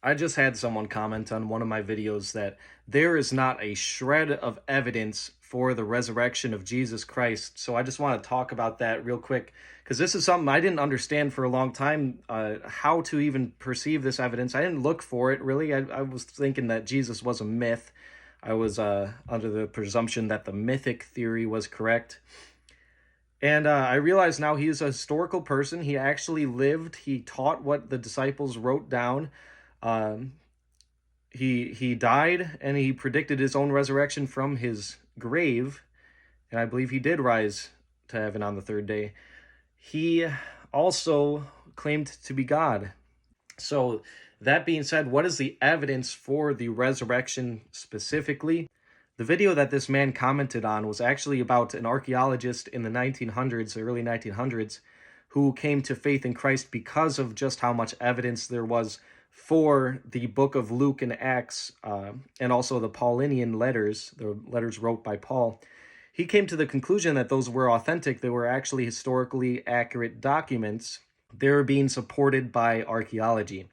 I just had someone comment on one of my videos that there is not a shred of evidence for the resurrection of Jesus Christ. So I just want to talk about that real quick because this is something I didn't understand for a long time, how to even perceive this evidence. I didn't look for it really. I was thinking that Jesus was a myth. I was under the presumption that the mythic theory was correct. And I realize now he is a historical person. He actually lived. He taught what the disciples wrote down. Um, he died and he predicted his own resurrection from his grave, and I believe he did rise to heaven on the third day. He also claimed to be God. So, that being said, what is the evidence for the resurrection specifically? The video that this man commented on was actually about an archaeologist in the 1900s, the early 1900s, who came to faith in Christ because of just how much evidence there was for the book of Luke and Acts, and also the Paulinian letters, the letters wrote by Paul. He came to the conclusion that those were authentic. They were actually historically accurate documents. They were being supported by archaeology.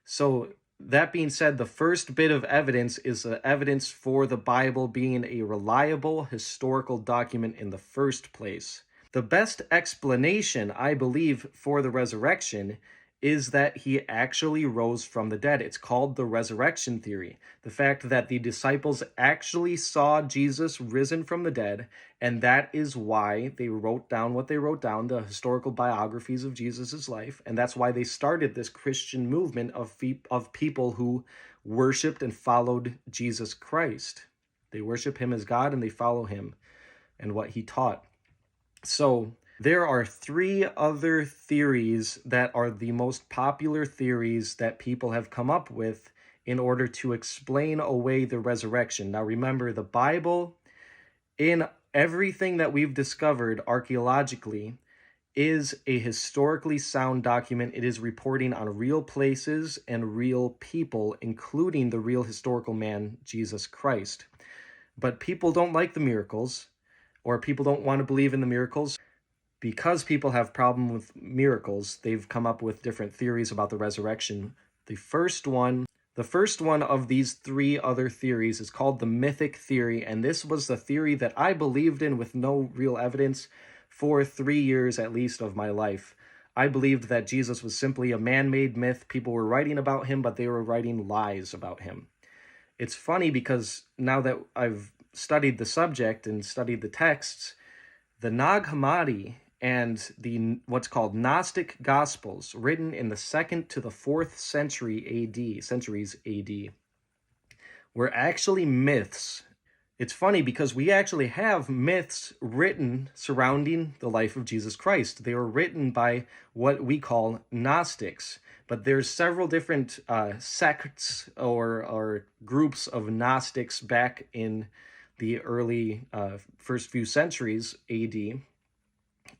So that being said, the first bit of evidence is the evidence for the Bible being a reliable historical document in the first place. The best explanation, I believe, for the resurrection is that he actually rose from the dead. It's called the resurrection theory. The fact that the disciples actually saw Jesus risen from the dead, and that is why they wrote down what they wrote down, the historical biographies of Jesus' life, and that's why they started this Christian movement of people who worshiped and followed Jesus Christ. They worship him as God and they follow him and what he taught. So there are three other theories that are the most popular theories that people have come up with in order to explain away the resurrection. Now remember, the Bible, in everything that we've discovered archaeologically, is a historically sound document. It is reporting on real places and real people, including the real historical man, Jesus Christ. But people don't like the miracles, or people don't want to believe in the miracles. Because people have problem with miracles, they've come up with different theories about the resurrection. The first one of these three other theories is called the mythic theory, and this was the theory that I believed in with no real evidence for 3 years at least of my life. I believed that Jesus was simply a man-made myth. People were writing about him, but they were writing lies about him. It's funny because now that I've studied the subject and studied the texts, the Nag Hammadi and the what's called Gnostic Gospels, written in the 2nd to the 4th centuries AD, were actually myths. It's funny because we actually have myths written surrounding the life of Jesus Christ. They were written by what we call Gnostics, but there's several different sects or groups of Gnostics back in the early first few centuries AD.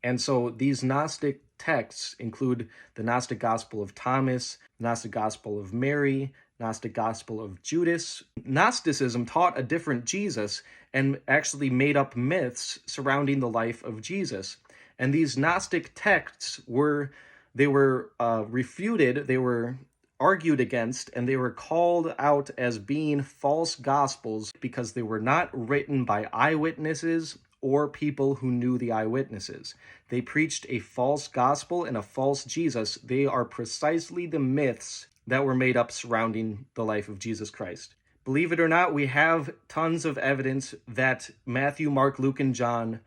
And so these Gnostic texts include the Gnostic Gospel of Thomas, Gnostic Gospel of Mary, Gnostic Gospel of Judas. Gnosticism taught a different Jesus and actually made up myths surrounding the life of Jesus. And these Gnostic texts were refuted, they were argued against, and they were called out as being false gospels because they were not written by eyewitnesses or people who knew the eyewitnesses. They preached a false gospel and a false Jesus. They are precisely the myths that were made up surrounding the life of Jesus Christ. Believe it or not, we have tons of evidence that Matthew, Mark, Luke, and John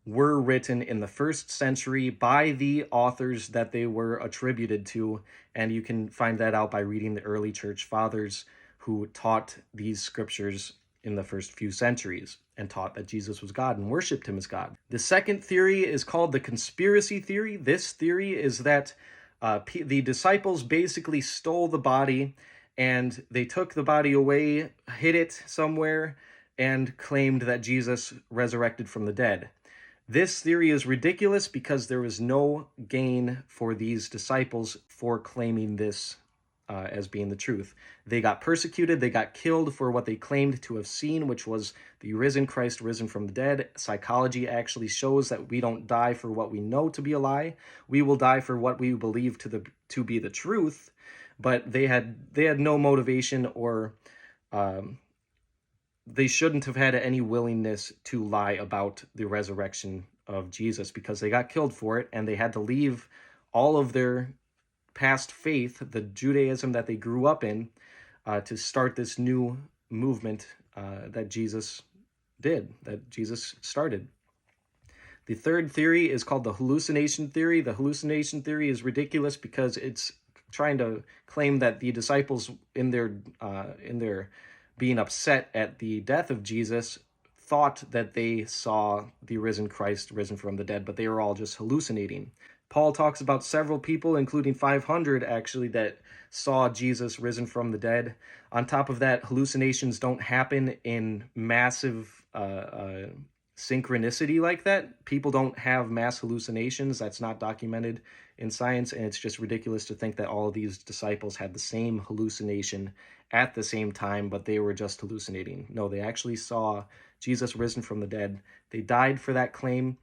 were written in the 1st century by the authors that they were attributed to, and you can find that out by reading the early church fathers who taught these scriptures in the first few centuries and taught that Jesus was God and worshipped him as God. The second theory is called the conspiracy theory. This theory is that the disciples basically stole the body and they took the body away, hid it somewhere, and claimed that Jesus resurrected from the dead. This theory is ridiculous because there was no gain for these disciples for claiming this as being the truth. They got persecuted, they got killed for what they claimed to have seen, which was the risen Christ risen from the dead. Psychology actually shows that we don't die for what we know to be a lie. We will die for what we believe to be the truth. but they had no motivation, or they shouldn't have had any willingness to lie about the resurrection of Jesus, because they got killed for it, and they had to leave all of their past faith, the Judaism that they grew up in, to start this new movement that Jesus started. The third theory is called the hallucination theory. The hallucination theory is ridiculous because it's trying to claim that the disciples, in their being upset at the death of Jesus, thought that they saw the risen Christ risen from the dead, but they were all just hallucinating. Paul talks about several people, including 500 actually, that saw Jesus risen from the dead. On top of that, hallucinations don't happen in massive synchronicity like that. People don't have mass hallucinations. That's not documented in science, and it's just ridiculous to think that all of these disciples had the same hallucination at the same time, but they were just hallucinating. No, they actually saw Jesus risen from the dead. They died for that claim.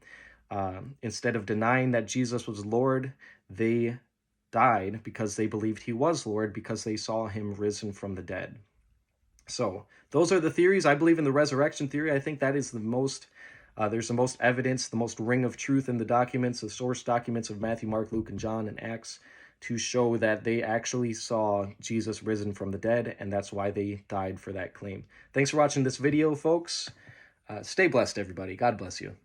Instead of denying that Jesus was Lord, they died because they believed he was Lord, because they saw him risen from the dead. So those are the theories. I believe in the resurrection theory. I think that is the most, there's the most evidence, the most ring of truth in the documents, the source documents of Matthew, Mark, Luke, and John, and Acts, to show that they actually saw Jesus risen from the dead, and that's why they died for that claim. Thanks for watching this video, folks. Stay blessed, everybody. God bless you.